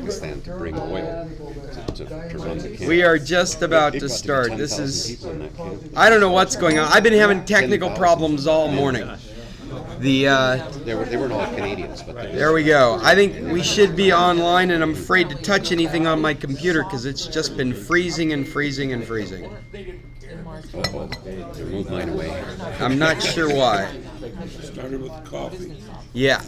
Pakistan to bring oil to run the camp. We are just about to start. This is, I don't know what's going on. I've been having technical problems all morning. They weren't all Canadians, but there we go. I think we should be online, and I'm afraid to touch anything on my computer because it's just been freezing and freezing and freezing. They moved mine away. I'm not sure why. Started with coffee. Yeah.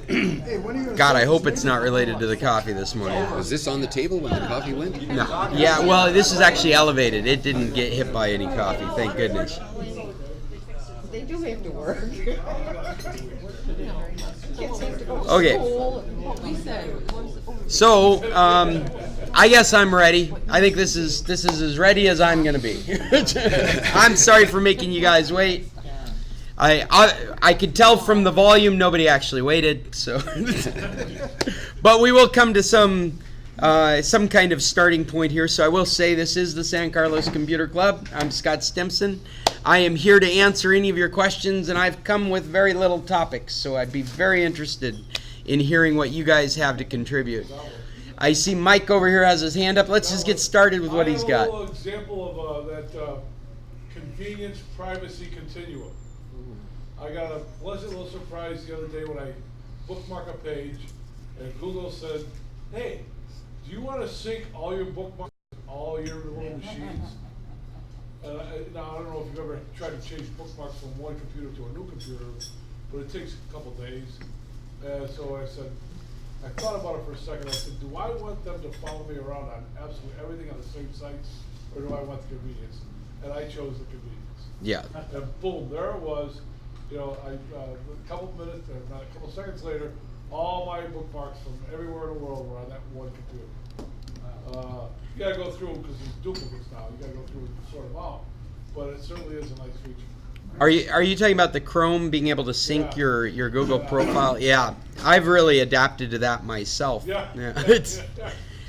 God, I hope it's not related to the coffee this morning. Was this on the table when the coffee went? No. Yeah, well, this is actually elevated. It didn't get hit by any coffee, thank goodness. They do have to work. Okay. So, I guess I'm ready. I think this is as ready as I'm going to be. I'm sorry for making you guys wait. I could tell from the volume nobody actually waited, so. But we will come to some kind of starting point here. So I will say this is the San Carlos Computer Club. I'm Scott Stimson. I am here to answer any of your questions, and I've come with very little topics, so I'd be very interested in hearing what you guys have to contribute. I see Mike over here has his hand up. Let's just get started with what he's got. I have a little example of that convenience privacy continuum. I got a pleasant little surprise the other day when I bookmark a page, and Google said, "Hey, do you want to sync all your bookmarks to all your little machines?" Now, I don't know if you've ever tried to change bookmarks from one computer to a new computer, but it takes a couple days. So I said, I thought about it for a second. I said, do I want them to follow me around on absolutely everything on the same sites, or do I want the convenience? And I chose the convenience. Yeah. And boom, there it was. You know, a couple minutes, not a couple seconds later, all my bookmarks from everywhere in the world were on that one computer. You gotta go through because there's duplicates now. You gotta go through and sort them out, but it certainly is a nice feature. Are you talking about the Chrome being able to sync your Google profile? Yeah, I've really adapted to that myself. Yeah. It's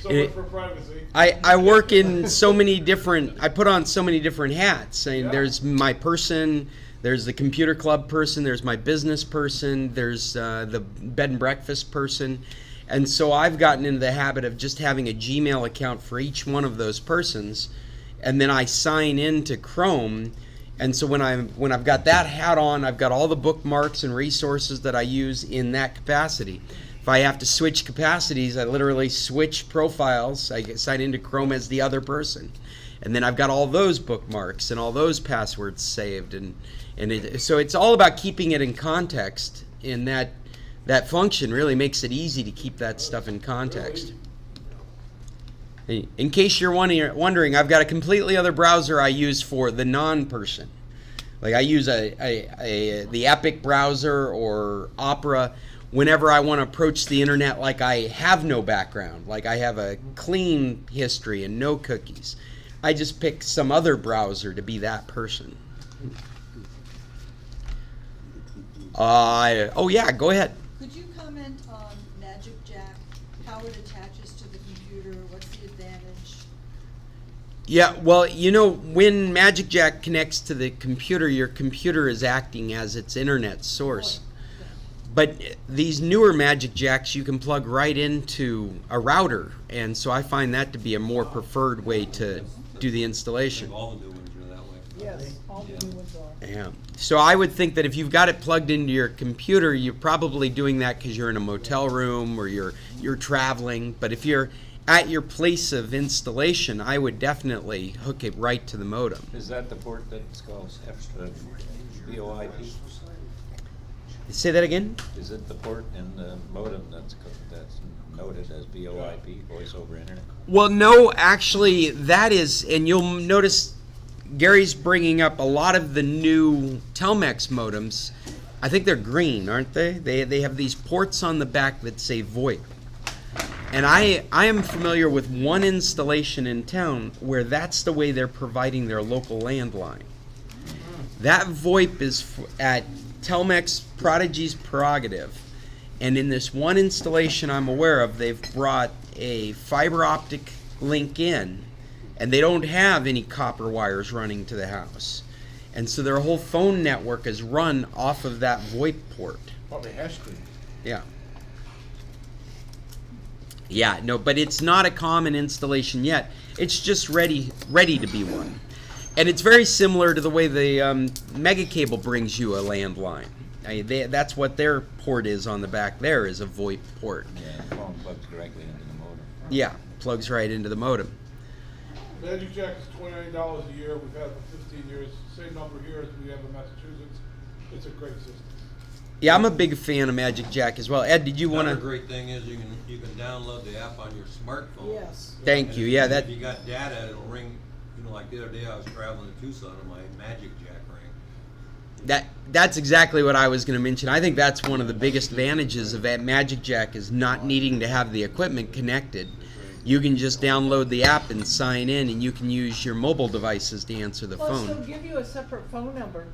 So much for privacy. I work in so many different. I put on so many different hats. And Yeah. there's my person. There's the computer club person. There's my business person. There's the bed and breakfast person. And so I've gotten into the habit of just having a Gmail account for each one of those persons, and then I sign into Chrome. And so when I've got that hat on, I've got all the bookmarks and resources that I use in that capacity. If I have to switch capacities, I literally switch profiles. I sign into Chrome as the other person, and then I've got all those bookmarks and all those passwords saved, so it's all about keeping it in context. In that function really makes it easy to keep that stuff in context. In case you're wondering, I've got a completely other browser I use for the non-person. Like I use the Epic browser or Opera whenever I want to approach the internet like I have no background, like I have a clean history and no cookies. I just pick some other browser to be that person. Oh yeah, go ahead. Could you comment on Magic Jack, how it attaches to the computer, what's the advantage? Yeah, well, you know, when Magic Jack connects to the computer, your computer is acting as its internet source. But these newer Magic Jacks you can plug right into a router, and so I find that to be a more preferred way to do the installation. All the new ones are that way. Yes, all the new ones are. Yeah. So I would think that if you've got it plugged into your computer, you're probably doing that because you're in a motel room or you're traveling. But if you're at your place of installation, I would definitely hook it right to the modem. Is that the port that's called VoIP? Say that again? Is it the port in the modem that's noted as VoIP, voice over internet? Well, no, actually, that is, and you'll notice Gary's bringing up a lot of the new Telmex modems. I think they're green, aren't they? They have these ports on the back that say VoIP. And I am familiar with one installation in town where that's the way they're providing their local landline. That VoIP is at Telmex Prodigy's prerogative. And in this one installation I'm aware of, they've brought a fiber optic link in, and they don't have any copper wires running to the house. And so their whole phone network is run off of that VoIP port. Probably has to. Yeah. Yeah, no, but it's not a common installation yet. It's just ready to be one. And it's very similar to the way the Mega Cable brings you a landline. That's what their port is on the back there, is a VoIP port. Yeah, the phone plugs directly into the modem. Yeah, plugs right into the modem. Magic Jack is $29 a year. We've had it for 15 years. Same number here as we have in Massachusetts. It's a great system. Yeah, I'm a big fan of Magic Jack as well. Ed, did you want Another to? great thing is you can download the app on your smartphone. Yes. Thank you. Yeah, that. If you got data, it'll ring. You know, like the other day I was traveling to Tucson and my Magic Jack rang. That's exactly what I was going to mention. I think that's one of the biggest advantages of that Magic Jack is not needing to have the equipment connected. You can just download the app and sign in, and you can use your mobile devices to answer the Plus, they'll phone. give you a separate phone number.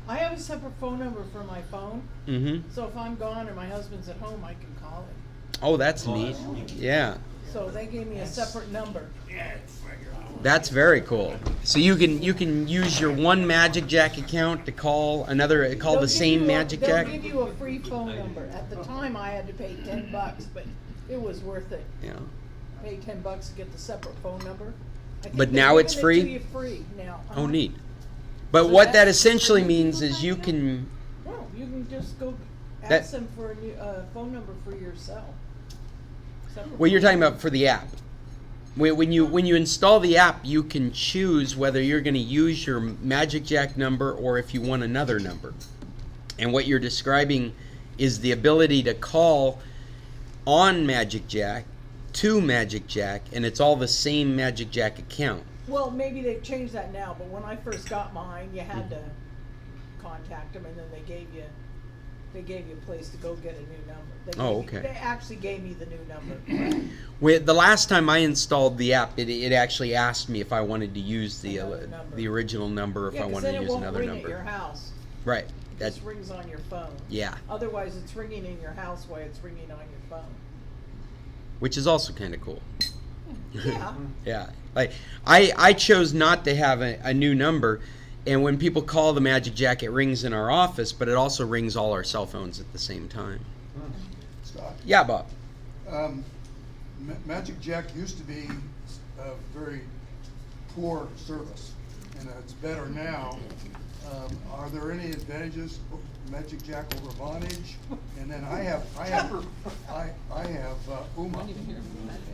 I have a separate phone number for my phone, Mm-hmm. so if I'm gone and my husband's at home, I can call him. Oh, that's neat. Yeah, So they gave me a separate number. that's very cool. So you can use your one Magic Jack account to call another, call They'll the give same you Magic Jack. They'll give you a free phone number. At the time, I had to pay $10, but it was worth it. Yeah. Pay $10 to get the separate phone number. I think But they're now it's giving it to free? you free now. Oh, neat. But So what that that's essentially free. means is you can. Well, you can just go That- ask them for a new phone number for yourself. Separate Well, you're phone talking about for the app. When you install the app, you can choose whether you're going to use your Magic Jack number or if you want another number. And what you're describing is the ability to call on Magic Jack to Magic Jack, and it's all the same Magic Jack account. Well, maybe they've changed that now, but when I first got mine, you had to contact them, and then they gave you a place to go get a new number. Oh, okay. They actually gave me the new number. The last time I installed the app, it actually asked me if I wanted to use the Another number. the original number, if Yeah, I 'cause wanted then to it use won't another ring number. at your house. Right. It That just rings on your phone. yeah, Otherwise, it's ringing in your house while it's ringing on your phone. which is also kind of cool. Yeah. Yeah, like I chose not to have a new number, and when people call the Magic Jack, it rings in our office, but it also rings all our cell phones at the same time. Scott, Yeah, Bob. Magic Jack used to be a very poor service, and it's better now. Are there any advantages, Magic Jack over Vonage? And then I have UMA,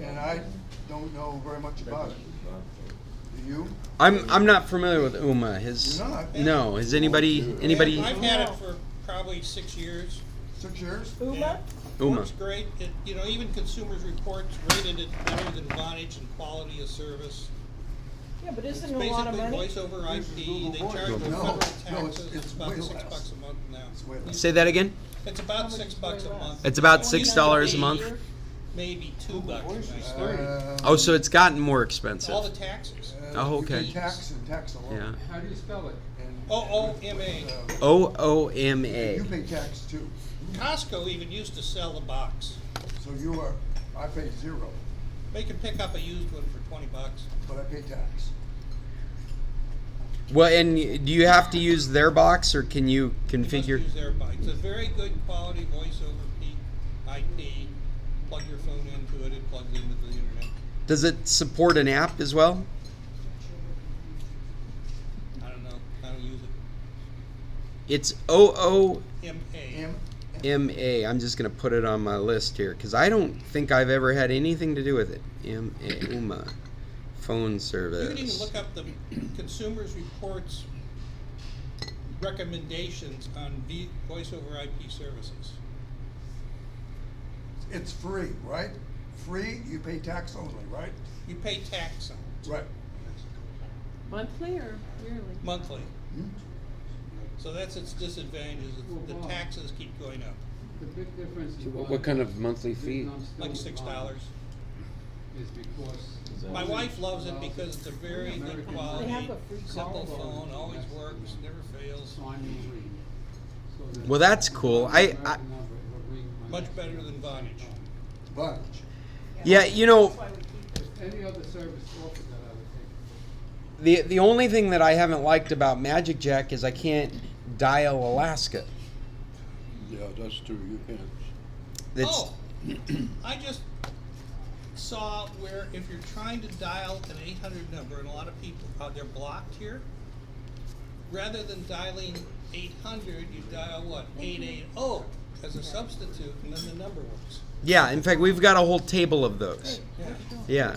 and I don't know very much about it. Do you? I'm not familiar with UMA. Has You're not? no? Has anybody? I've had it for probably 6 years. 6 years? Uma? UMA. Works great. It, you know, even Consumers Reports rated it better than Vonage in quality of service. Yeah, but It's isn't it a lot of basically money? voice over IP. They Google charge Voice. the No, federal no, taxes. it's It's about way $6 less. a month now. It's way less. Say that again. It's about How much is $6 way a less? month. It's about It used to $6 a be month. Maybe $2 when I started. Oh, so it's gotten more expensive. All the taxes. Oh, You pay okay. tax and tax alone. Yeah. How do you spell it? And- OOMA. OOMA. You pay tax too. Costco even used to sell the box. So I pay zero, They can pick up a used one for $20. but I pay tax. Well, and do you have to use their box, or can you configure? You must use their box. It's a very good quality voice over IP. Plug your phone into it, it plugs into the internet. Does it support an app as well? I don't know. I don't use it. It's OOMA. MA. I'm just gonna put it on my list here because I don't think I've ever had anything to do with it. UMA phone You service. can even look up the Consumers Reports recommendations on voice over IP services. It's free, right? Free, you pay tax only, right? You pay tax on it Right. Monthly or yearly? monthly. Hmm? So that's its disadvantage, is the taxes keep going up. The big difference is What kind of monthly fee? Like $6. Is because My wife loves it because it's a very good They quality, have a free simple call. phone, always works, never fails. Well, that's cool. Much better than Vonage. Bunch. Yeah, you know, That's why we keep it. if any other service offered that, I would take it. the only thing that I haven't liked about Magic Jack is I can't dial Alaska. Yeah, that's true, you can't. It's Oh, I just saw where if you're trying to dial an 800 number, and a lot of people, they're blocked here, rather than dialing 800, you dial what? 880 as a substitute, and then the number works. Yeah, in fact, we've got a whole table of those. Yeah.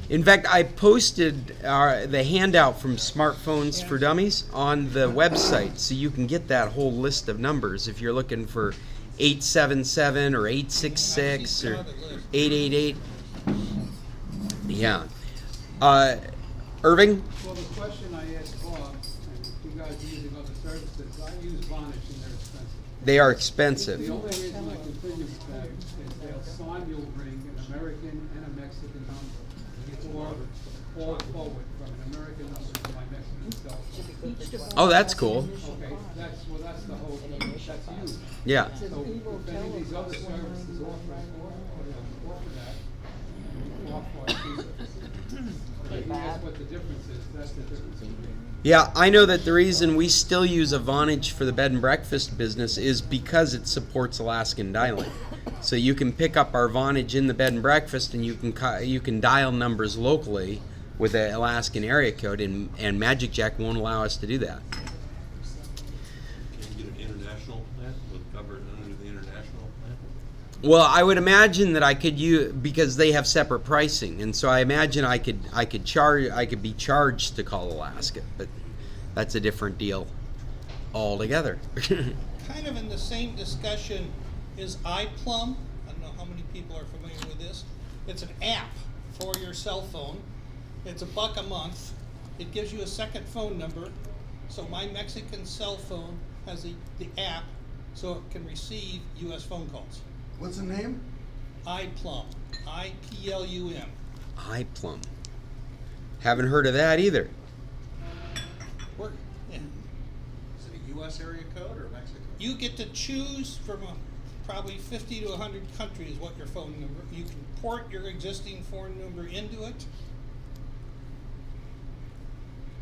In fact, I posted the handout from Smartphones for Dummies on the website, so you can get that whole list of numbers if you're looking for 877 or 866 or 888. Yeah. Irving? Well, the question I asked Bob, and you guys are using other services, I use Vonage and they're expensive. They are expensive. The only reason I continue with that is they'll simul-ring an American and a Mexican number, or call forward from an American number to my Mexican cell phone. Oh, that's cool. Okay, that's the hope, that's used. Yeah. So if any of these other services offer that, offer it cheaper. But if you ask what the difference is, that's the difference. Yeah, I know that the reason we still use a Vonage for the bed and breakfast business is because it supports Alaskan dialing. So you can pick up our Vonage in the bed and breakfast, and you can dial numbers locally with an Alaskan area code, and Magic Jack won't allow us to do that. Can you get an international plan, with covered under the international plan? Well, I would imagine that I could use, because they have separate pricing, and so I imagine I could be charged to call Alaska, but that's a different deal altogether. Kind of in the same discussion is iPlum. I don't know how many people are familiar with this. It's an app for your cell phone. It's $1 a month. It gives you a second phone number. So my Mexican cell phone has the app so it can receive U.S. phone calls. What's the name? iPlum. I-P-L-U-M. iPlum. Haven't heard of that either. Yeah. Is it a U.S. area code or Mexico? You get to choose from probably 50 to 100 countries what your phone number. You can port your existing phone number into it.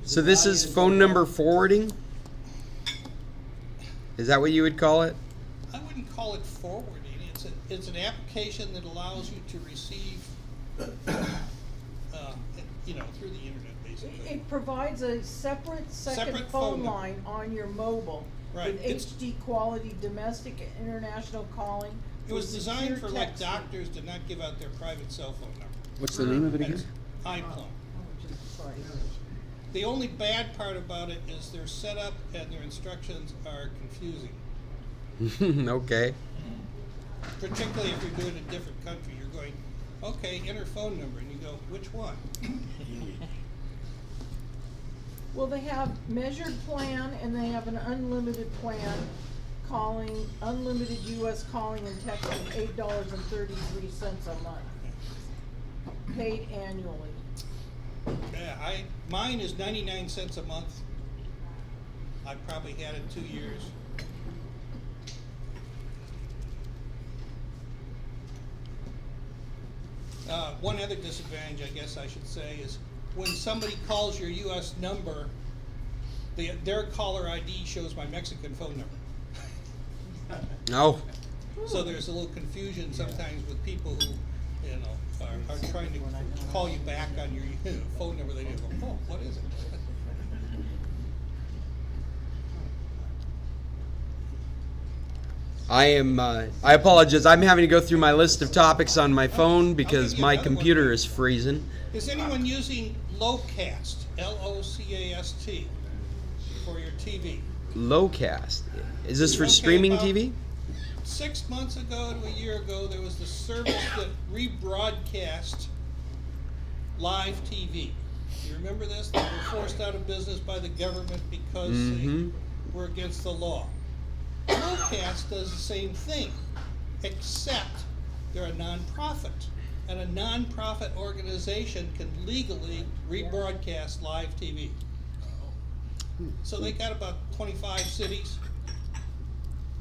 So this is phone number forwarding? Is that what you would call it? I wouldn't call it forwarding. It's an application that allows you to receive, through the internet, basically. It provides a separate Separate phone phone number. line on your mobile Right, with it's- HD quality domestic and international calling. It was with designed secure for like texting. doctors to not give out their private cell phone number. What's the name of it again? iPlum. Which is the price. The only bad part about it is their setup and their instructions are confusing. Okay. Particularly if you're doing a different country, you're going, okay, enter phone number, and you go, which one? Well, they have measured plan and they have an unlimited plan, calling, unlimited US calling and texting, $8.33 a month, paid annually. Yeah, mine is 99 cents a month. I probably had it 2 years. One other disadvantage, I guess I should say, is when somebody calls your U.S. number, their caller ID shows my Mexican phone number. Oh. So there's a little confusion sometimes with people who, are trying to call you back on your phone number. They go, oh, what is it? I apologize. I'm having to go through my list of topics on my phone because my computer is freezing. Is anyone using Locast, L-O-C-A-S-T, for your TV? Lowcast. Is this for Okay, streaming about TV? 6 months ago to a year ago, there was the service that rebroadcast live TV. You remember this? They were forced out of business by the government because they were against the law. Locast does the same thing, except they're a nonprofit. And a nonprofit organization can legally rebroadcast live TV. So they got about 25 cities.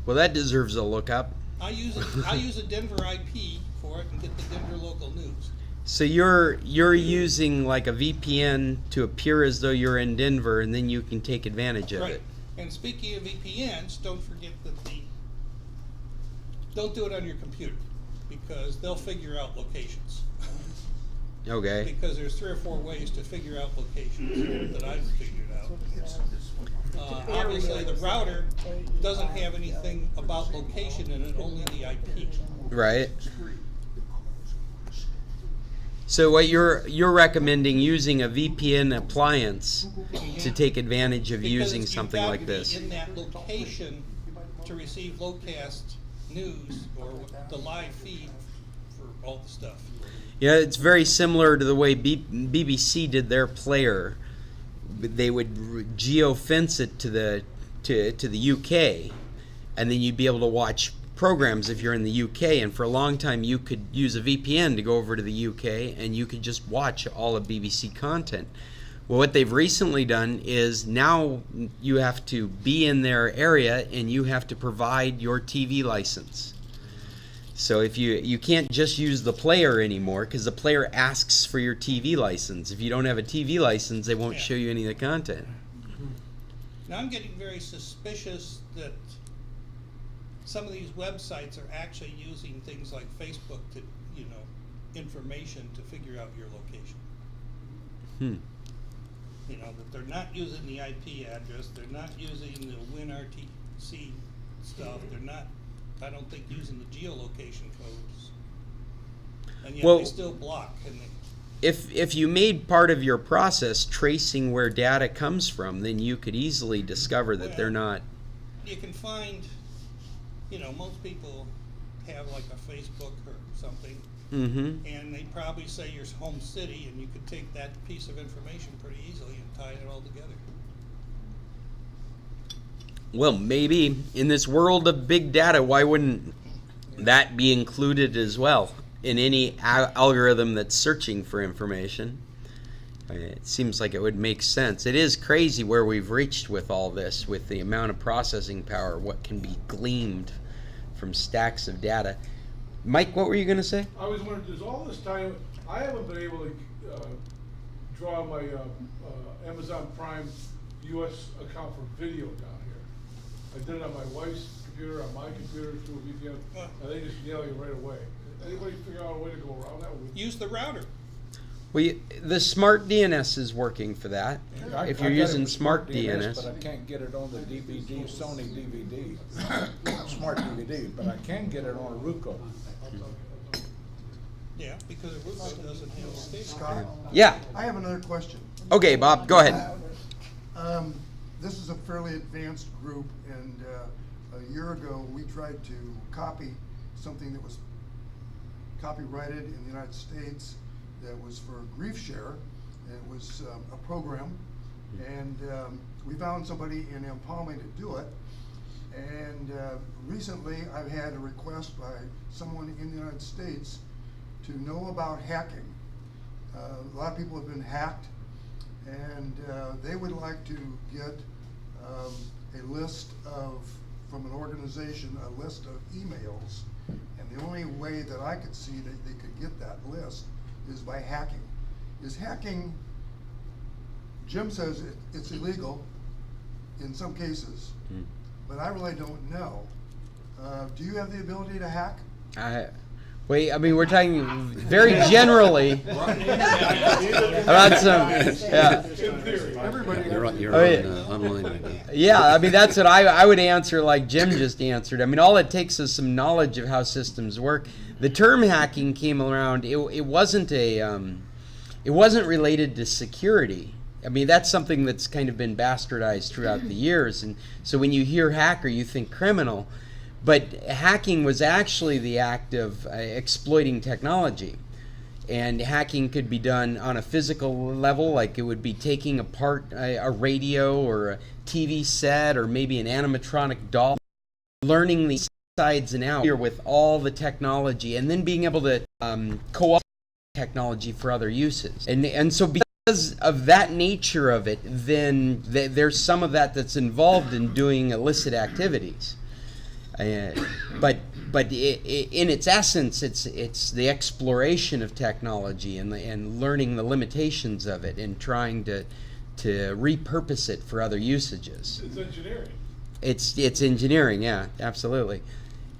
Well, that deserves a look up. I use a Denver IP for it and get the Denver local news. So you're using like a VPN to appear as though you're in Denver, and then you can take advantage of Right. it. And speaking of VPNs, don't forget that don't do it on your computer because they'll figure out locations. Okay. Because there's 3 or 4 ways to figure out locations that I've figured out. Obviously, the router doesn't have anything about location in it, only the IP. Right. So what you're recommending using a VPN appliance to take advantage of using something like this. Because you've got to be in that location to receive locast news or the live feed for all the stuff. Yeah, it's very similar to the way BBC did their player. They would geofence it to the UK, and then you'd be able to watch programs if you're in the UK. And for a long time, you could use a VPN to go over to the UK, and you could just watch all of BBC content. Well, what they've recently done is now you have to be in their area, and you have to provide your TV license. So if you can't just use the player anymore, because the player asks for your TV license. If you don't have a TV license, they won't show you any of the content. Now I'm getting very suspicious that some of these websites are actually using things like Facebook to, information to figure out your location. That they're not using the IP address, they're not using the WinRTC stuff, they're not, I don't think, using the geolocation codes. And yet they still block. And if you made part of your process tracing where data comes from, then you could easily discover that they're not. You can find, most people have like a Facebook or something, and they probably say your home city, and you could take that piece of information pretty easily and tie it all together. Well, maybe in this world of big data, why wouldn't that be included as well in any algorithm that's searching for information? It seems like it would make sense. It is crazy where we've reached with all this, with the amount of processing power, what can be gleaned from stacks of data. Mike, what were you going to say? I was wondering, there's all this time, I haven't been able to draw my Amazon Prime US account for video down here. I did it on my wife's computer, on my computer through a VPN, and they just nail you right away. Anybody figure out a way to go around that? Use the router. Well, the Smart DNS is working for that. If you're using Smart DNS. But I can't get it on the DVD, Sony DVD, Smart DVD, but I can get it on a Ruco. Yeah, because a Ruco doesn't have state. Scott? Yeah. I have another question. Okay, Bob, go ahead. This is a fairly advanced group, and a year ago we tried to copy something that was copyrighted in the United States that was for GriefShare. It was a program, and we found somebody in Empalme to do it. And recently I've had a request by someone in the United States to know about hacking. A lot of people have been hacked, and they would like to get a list of, from an organization, a list of emails. And the only way that I could see that they could get that list is by hacking. Is hacking, Jim says it's illegal in some cases, but I really don't know. Do you have the ability to hack? Wait, I mean, we're talking very generally about some, yeah. You're online, I guess. Yeah, I mean, that's what I would answer like Jim just answered. I mean, all it takes is some knowledge of how systems work. The term hacking came around, it wasn't related to security. I mean, that's something that's kind of been bastardized throughout the years. And so when you hear hacker, you think criminal. But hacking was actually the act of exploiting technology. And hacking could be done on a physical level, like it would be taking apart a radio or a TV set or maybe an animatronic doll, learning the sides and outs with all the technology, and then being able to co-opt technology for other uses. And so because of that nature of it, then there's some of that that's involved in doing illicit activities. But in its essence, it's the exploration of technology and learning the limitations of it and trying to repurpose it for other usages. It's engineering. It's engineering, yeah, absolutely.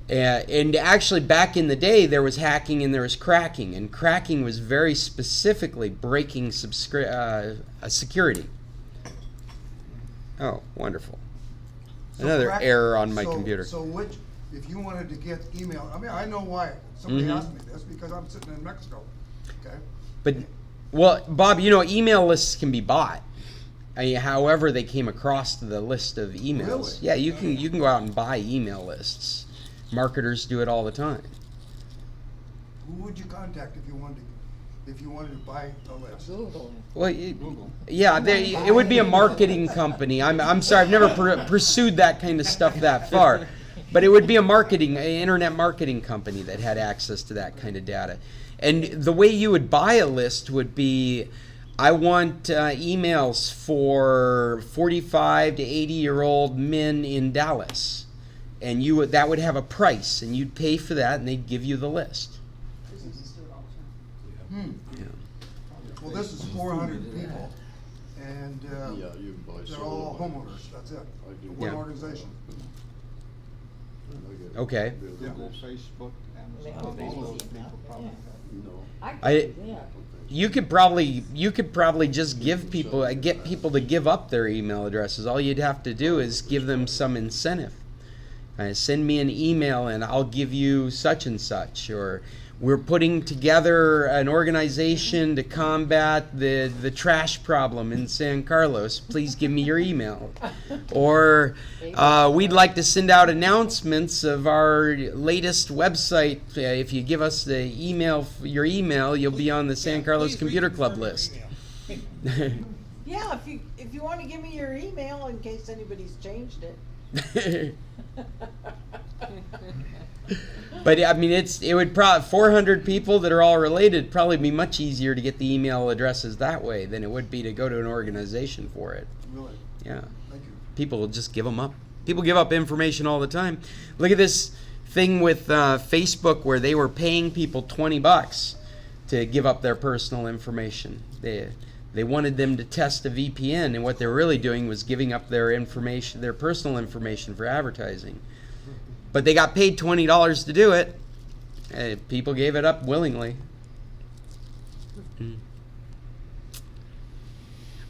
And actually, back in the day, there was hacking and there was cracking, and cracking was very specifically breaking security. Oh, wonderful! Another error on my computer. So which, if you wanted to get email, I mean, I know why. Somebody asked me this because I'm sitting in Mexico, okay? But, well, Bob, you know, email lists can be bought. I mean, however they came across the list of emails. Really? Yeah, you can go out and buy email lists. Marketers do it all the time. Who would you contact if you wanted to buy a list? Well, yeah, it would be a marketing company. I'm sorry, I've never pursued that kind of stuff that far, but it would be an internet marketing company that had access to that kind of data. And the way you would buy a list would be, I want emails for 45 to 80-year-old men in Dallas. And that would have a price, and you'd pay for that, and they'd give you the list. Hmm. Yeah. Well, this is 400 people, and they're all homeowners, that's it. One Yeah. organization. Okay. Google, Facebook, Amazon, all those people probably You could probably just get people to give up their email addresses. All you'd have to do is give them some incentive. Send me an email and I'll give you such and such. Or we're putting together an organization to combat the trash problem in San Carlos. Please give me your email. Or we'd like to send out announcements of our latest website. If you give us your email, you'll be on the San Carlos Computer Club list. Yeah, if you want to give me your email in case anybody's changed it. But I mean, it would probably 400 people that are all related probably be much easier to get the email addresses that way than it would be to go to an organization for it. Really? Yeah. Thank you. People will just give them up. People give up information all the time. Look at this thing with Facebook where they were paying people $20 to give up their personal information. They wanted them to test a VPN, and what they're really doing was giving up their information, their personal information, for advertising. But they got paid $20 to do it. People gave it up willingly.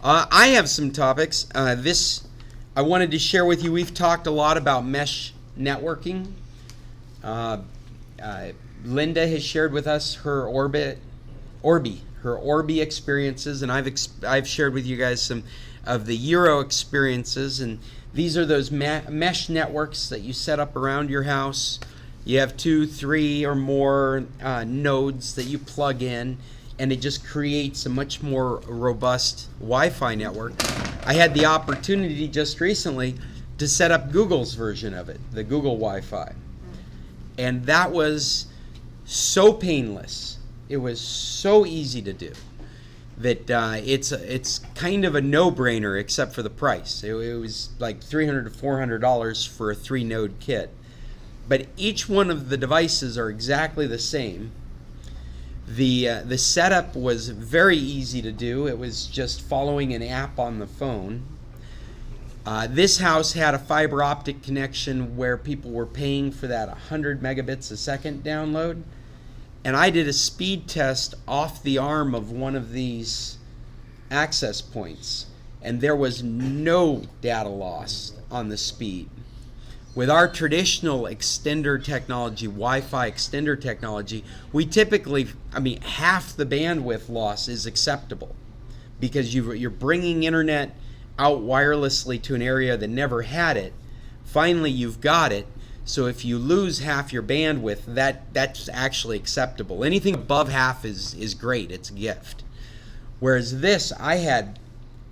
I have some topics. This I wanted to share with you. We've talked a lot about mesh networking. Linda has shared with us her Orbi experiences, and I've shared with you guys some of the Euro experiences. And these are those mesh networks that you set up around your house. You have 2, 3, or more nodes that you plug in, and it just creates a much more robust Wi-Fi network. I had the opportunity just recently to set up Google's version of it, the Google Wi-Fi. And that was so painless. It was so easy to do that it's kind of a no-brainer except for the price. It was like $300 to $400 for a 3-node kit. But each one of the devices are exactly the same. The setup was very easy to do. It was just following an app on the phone. This house had a fiber optic connection where people were paying for that 100 megabits a second download. And I did a speed test off the arm of one of these access points, and there was no data loss on the speed. With our traditional extender technology, Wi-Fi extender technology, we typically, half the bandwidth loss is acceptable because you're bringing internet out wirelessly to an area that never had it. Finally, you've got it. So if you lose half your bandwidth, that's actually acceptable. Anything above half is great. It's a gift. Whereas this, I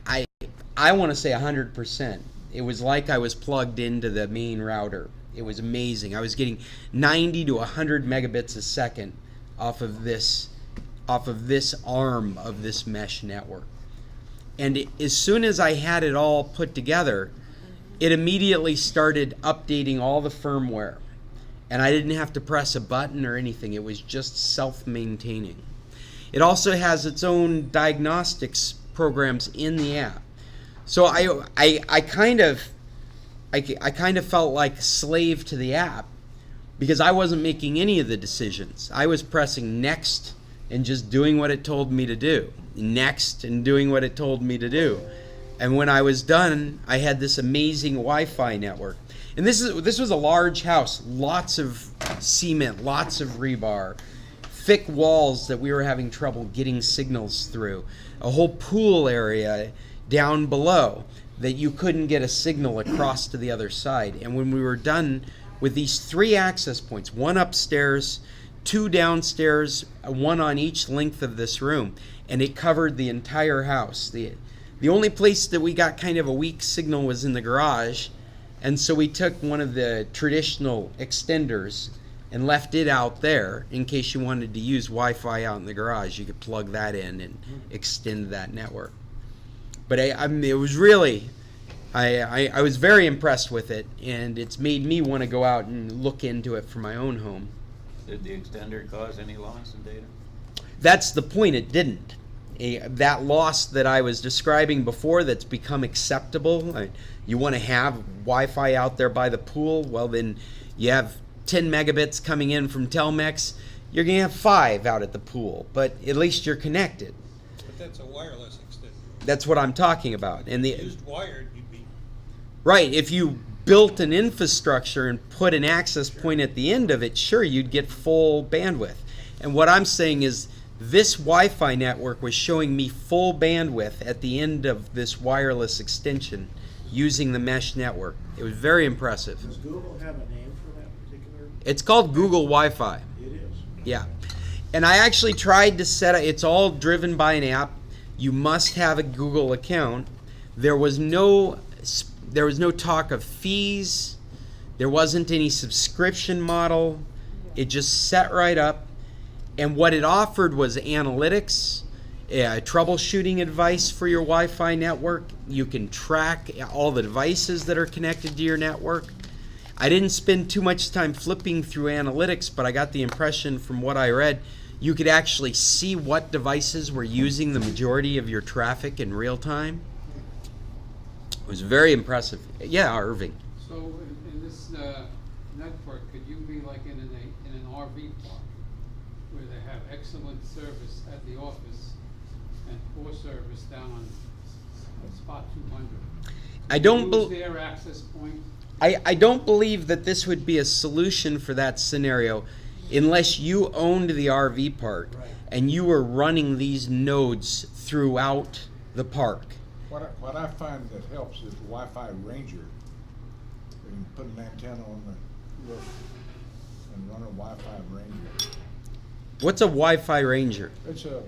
want to say 100%. It was like I was plugged into the main router. It was amazing. I was getting 90 to 100 megabits a second off of this arm of this mesh network. And as soon as I had it all put together, it immediately started updating all the firmware. And I didn't have to press a button or anything. It was just self-maintaining. It also has its own diagnostics programs in the app. So I kind of felt like a slave to the app because I wasn't making any of the decisions. I was pressing next and just doing what it told me to do. Next and doing what it told me to do. And when I was done, I had this amazing Wi-Fi network. And this was a large house, lots of cement, lots of rebar, thick walls that we were having trouble getting signals through, a whole pool area down below that you couldn't get a signal across to the other side. And when we were done with these 3 access points, 1 upstairs, 2 downstairs, 1 on each length of this room, and it covered the entire house. The only place that we got kind of a weak signal was in the garage, and so we took one of the traditional extenders and left it out there in case you wanted to use Wi-Fi out in the garage. You could plug that in and extend that network. But I mean, it was really, I was very impressed with it, and it's made me want to go out and look into it for my own home. Did the extender cause any loss in data? That's the point, it didn't. That loss that I was describing before that's become acceptable, you want to have Wi-Fi out there by the pool, well then you have 10 megabits coming in from Telmex, you're going to have 5 out at the pool, but at least you're connected. But that's a wireless extender. That's what I'm talking about. And If you used wired, you'd be. right, if you built an infrastructure and put an access point at the end of it, sure, you'd get full bandwidth. And what I'm saying is this Wi-Fi network was showing me full bandwidth at the end of this wireless extension using the mesh network. It was very impressive. Does Google have a name for that particular? It's called Google Wi-Fi. It is. Yeah. And I actually tried to set it, it's all driven by an app. You must have a Google account. There was no talk of fees. There wasn't any subscription model. It just set right up. And what it offered was analytics, troubleshooting advice for your Wi-Fi network. You can track all the devices that are connected to your network. I didn't spend too much time flipping through analytics, but I got the impression from what I read, you could actually see what devices were using the majority of your traffic in real time. It was very impressive. Yeah, Irving. So in this network, could you be like in an RV park where they have excellent service at the office and poor service down on spot 200? I don't use their access point. I don't believe that this would be a solution for that scenario unless you owned the RV park and you were running these nodes throughout the park. What I find that helps is Wi-Fi Ranger. You can put an antenna on the roof and run a Wi-Fi Ranger. What's a Wi-Fi Ranger? It's a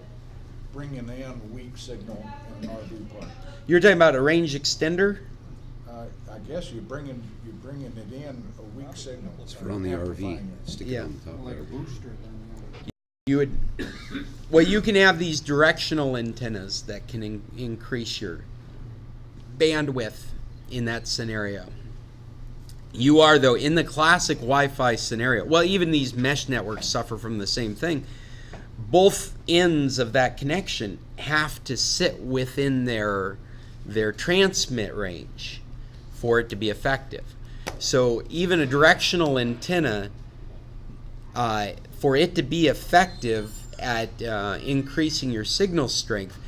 bringing in weak signal in an RV park. You're talking about a range extender? I guess you're bringing it in a weak signal. It's for on the RV. Amplifying it. Stick Yeah. it on the top Like a there. booster then. You would, well, you can have these directional antennas that can increase your bandwidth in that scenario. You are, though, in the classic Wi-Fi scenario, well, even these mesh networks suffer from the same thing. Both ends of that connection have to sit within their transmit range for it to be effective. So even a directional antenna, for it to be effective at increasing your signal strength,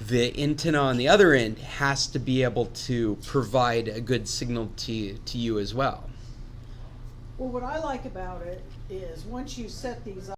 the antenna on the other end has to be able to provide a good signal to you as well. Well, what I like about it is once you set these up,